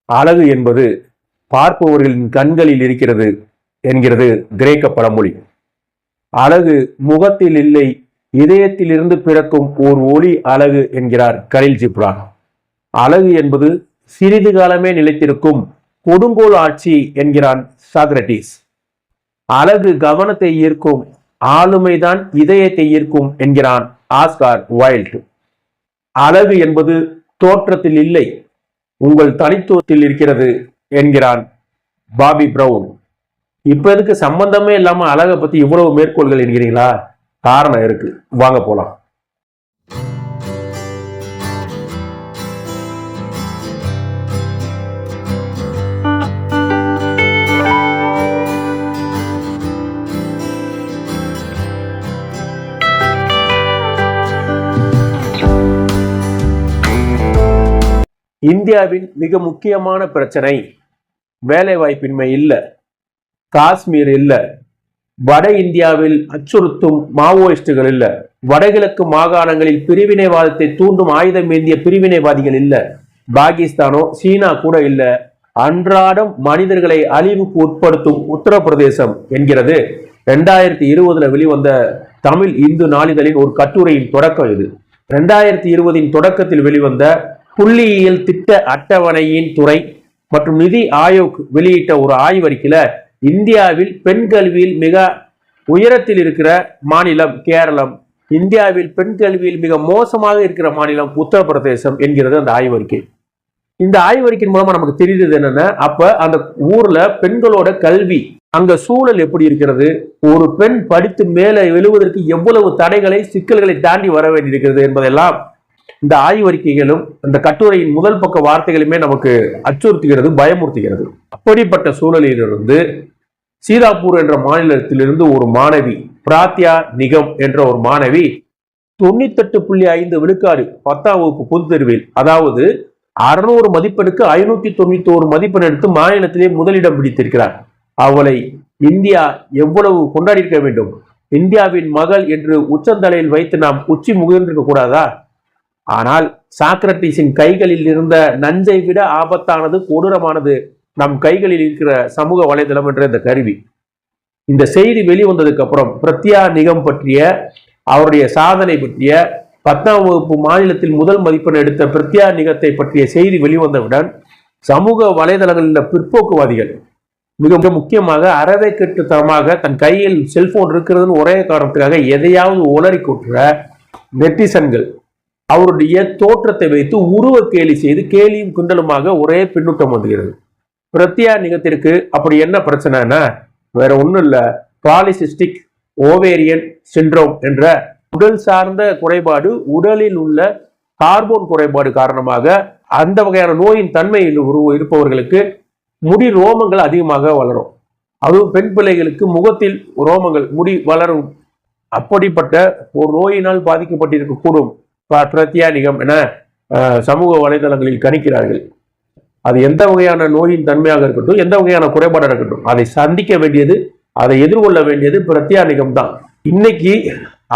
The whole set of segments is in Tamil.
அழகு என்பது பார்ப்பவர்களின் கண்களில் இருக்கிறது என்கிறது கிரேக்க பழமொழி. அழகு முகத்தில் இல்லை, இதயத்திலிருந்து பிறக்கும் ஓர் ஒளி அழகு என்கிறார் கலீல் ஜிப்ரான். அழகு என்பது சிறிது காலமே நிலைத்திருக்கும் கொடுங்கோல் ஆட்சி என்கிறான் சாக்ரட்டிஸ். அழகு கவனத்தை ஈர்க்கும், ஆளுமைதான் இதயத்தை ஈர்க்கும் என்கிறான் ஆஸ்கார் வைல்ட். அழகு என்பது தோற்றத்தில் இல்லை, உங்கள் தனித்துவத்தில் இருக்கிறது என்கிறான் பாபி பிரவுன். இப்ப எதுக்கு சம்பந்தமே இல்லாம அழகை பத்தி இவ்வளவு மேற்கோள்கள் என்கிறீங்களா? காரணம் இருக்கு, வாங்க போலாம். இந்தியாவின் மிக முக்கியமான பிரச்சனை வேலைவாய்ப்பின்மை இல்ல, காஷ்மீர் இல்ல, வட இந்தியாவில் அச்சுறுத்தும் மாவோயிஸ்டுகள் இல்ல, வடகிழக்கு மாகாணங்களில் பிரிவினைவாதத்தை தூண்டும் ஆயுதம் ஏந்திய பிரிவினைவாதிகள் இல்ல, பாகிஸ்தானோ சீனா கூட இல்ல, அன்றாடம் மனிதர்களை அழிவுக்கு உட்படுத்தும் உத்தரப்பிரதேசம் என்கிறது 2020 வெளிவந்த தமிழ் இந்து நாளிதழின் ஒரு கட்டுரையின் தொடக்கம். இது 2020 தொடக்கத்தில் வெளிவந்த புள்ளியியல் திட்ட அட்டவணையின் துறை மற்றும் நிதி ஆயோக் வெளியிட்ட ஒரு ஆய்வறிக்கையில இந்தியாவில் பெண் கல்வியில் மிக உயரத்தில் இருக்கிற மாநிலம் கேரளம், இந்தியாவில் பெண் கல்வியில் மிக மோசமாக இருக்கிற மாநிலம் உத்தரப்பிரதேசம் என்கிறது அந்த ஆய்வறிக்கை. இந்த ஆய்வறிக்கையின் மூலமா நமக்கு தெரியுது என்னன்னா, அப்ப அந்த ஊர்ல பெண்களோட கல்வி, அங்க சூழல் எப்படி இருக்கிறது, ஒரு பெண் படித்து மேலே எழுவதற்கு எவ்வளவு தடைகளை சிக்கல்களை தாண்டி வர வேண்டியிருக்கிறது என்பதெல்லாம் இந்த ஆய்வறிக்கைகளும் இந்த கட்டுரையின் முதல் பக்க வார்த்தைகளுமே நமக்கு அச்சுறுத்துகிறது, பயமுறுத்துகிறது. அப்படிப்பட்ட சூழலிலிருந்து சீதாப்பூர் என்ற மாநிலத்திலிருந்து ஒரு மாணவி, பிராத்யா நிகம் என்ற ஒரு மாணவி 98.5 விழுக்காடு 10ஆம் வகுப்பு பொதுத் தேர்வில், அதாவது 600 மதிப்பெண்ணுக்கு 591 மதிப்பெண் எடுத்து மாநிலத்திலே முதலிடம் பிடித்திருக்கிறார். அவளை இந்தியா எவ்வளவு கொண்டாடியிருக்க வேண்டும். இந்தியாவின் மகள் என்று உச்சந்தலையில் வைத்து நாம் உச்சி முகிர்ந்திருக்க கூடாதா? ஆனால் சாக்ரட்டிஸின் கைகளில் இருந்த நஞ்சை விட ஆபத்தானது, கொடூரமானது நம் கைகளில் இருக்கிற சமூக வலைதளம் என்ற இந்த கருவி. இந்த செய்தி வெளிவந்ததுக்கு அப்புறம் பிரத்யா நிகம் பற்றிய, அவருடைய சாதனை பற்றிய, 10ஆம் வகுப்பு மாநிலத்தில் முதல் மதிப்பெண் எடுத்த பிரத்யா நிகத்தை பற்றிய செய்தி வெளிவந்தவுடன் சமூக வலைதளங்களில் பிற்போக்குவாதிகள், மிக முக்கியமாக அறவை கெட்டுத்தனமாக தன் கையில் செல்போன் இருக்கிறதுன்னு ஒரே காரணத்துக்காக எதையாவது உளறி கொட்டுற நெட்டிசன்கள், அவருடைய தோற்றத்தை வைத்து உருவ கேலி செய்து கேலியும் கிண்டலுமாக ஒரே பின்னூட்டம் வந்துகிறது. பிரத்யா நிகத்திற்கு அப்படி என்ன பிரச்சனைனா வேற ஒன்றும் இல்லை, பாலிசிஸ்டிக் ஓவேரியன் சிண்ட்ரோம் என்ற உடல் சார்ந்த குறைபாடு, உடலில் உள்ள ஹார்மோன் குறைபாடு காரணமாக அந்த வகையான நோயின் தன்மையில் இருப்பவர்களுக்கு முடி ரோமங்கள் அதிகமாக வளரும். அதுவும் பெண் பிள்ளைகளுக்கு முகத்தில் ரோமங்கள், முடி வளரும். அப்படிப்பட்ட ஒரு நோயினால் பாதிக்கப்பட்டிருக்கக்கூடும் பிரத்யா நிகம் என சமூக வலைதளங்களில் கணிக்கிறார்கள். அது எந்த வகையான நோயின் தன்மையாக இருக்கட்டும், எந்த வகையான குறைபாடாக இருக்கட்டும், அதை சந்திக்க வேண்டியது, அதை எதிர்கொள்ள வேண்டியது பிரத்யா நிகம் தான். இன்னைக்கு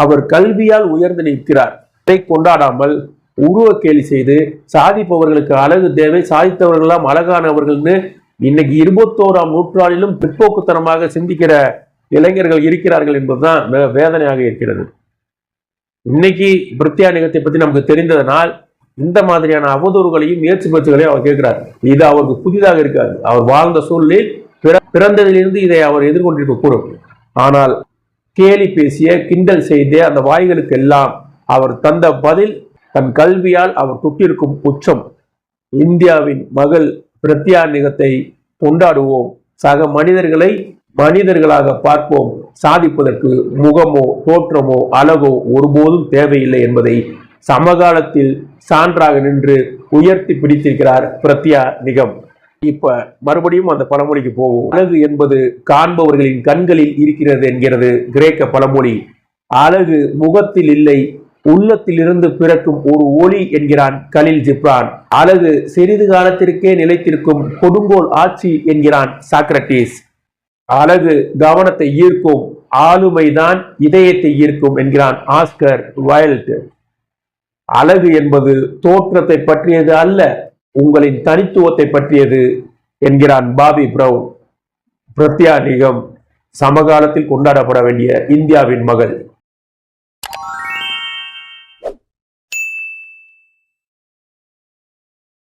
அவர் கல்வியால் உயர்ந்து நிற்கிறார். அதை கொண்டாடாமல் உருவ கேலி செய்து சாதிப்பவர்களுக்கு அழகு தேவை, சாதித்தவர்களெல்லாம் அழகானவர்கள்னு இன்னைக்கு 21ஆம் நூற்றாண்டிலும் பிற்போக்குத்தனமாக சிந்திக்கிற இளைஞர்கள் இருக்கிறார்கள் என்பதுதான் வேதனையாக இருக்கிறது. இன்னைக்கு பிரத்யா நிகத்தை பத்தி நமக்கு தெரிந்ததனால் இந்த மாதிரியான அவதூறுகளையும் முயற்சி பேச்சுகளையும் அவர் கேட்கிறார். இது அவருக்கு புதிதாக இருக்காது. அவர் வாழ்ந்த சூழலில் பிறந்ததிலிருந்து இதை அவர் எதிர்கொண்டிருக்க கூடும். ஆனால் கேலி பேசிய, கிண்டல் செய்த அந்த வாய்களுக்கு எல்லாம் அவர் தந்த பதில், தன் கல்வியால் அவர் தொட்டிருக்கும் உச்சம். இந்தியாவின் மகள் பிரத்யா நிகத்தை கொண்டாடுவோம், சக மனிதர்களை மனிதர்களாக பார்ப்போம். சாதிப்பதற்கு முகமோ தோற்றமோ அழகோ ஒருபோதும் தேவையில்லை என்பதை சமகாலத்தில் சான்றாக நின்று உயர்த்தி பிடித்திருக்கிறார் பிரத்யா நிகம். இப்ப மறுபடியும் அந்த பழமொழிக்கு போவோம். அழகு என்பது காண்பவர்களின் கண்களில் இருக்கிறது என்கிறது கிரேக்க பழமொழி. அழகு முகத்தில் இல்லை, உள்ளத்திலிருந்து பிறக்கும் ஒரு ஒளி என்கிறான் கலீல் ஜிப்ரான். அழகு சிறிது காலத்திற்கே நிலைத்திருக்கும் கொடுங்கோல் ஆட்சி என்கிறான் சாக்ரட்டிஸ். அழகு கவனத்தை ஈர்க்கும், ஆளுமைதான் இதயத்தை ஈர்க்கும் என்கிறான் ஆஸ்கர் வைல்ட். அழகு என்பது தோற்றத்தை பற்றியது அல்ல, உங்களின் தனித்துவத்தை பற்றியது என்கிறான் பாபி பிரவுன். பிரத்யா நிகம் சமகாலத்தில் கொண்டாடப்பட வேண்டிய இந்தியாவின் மகள்.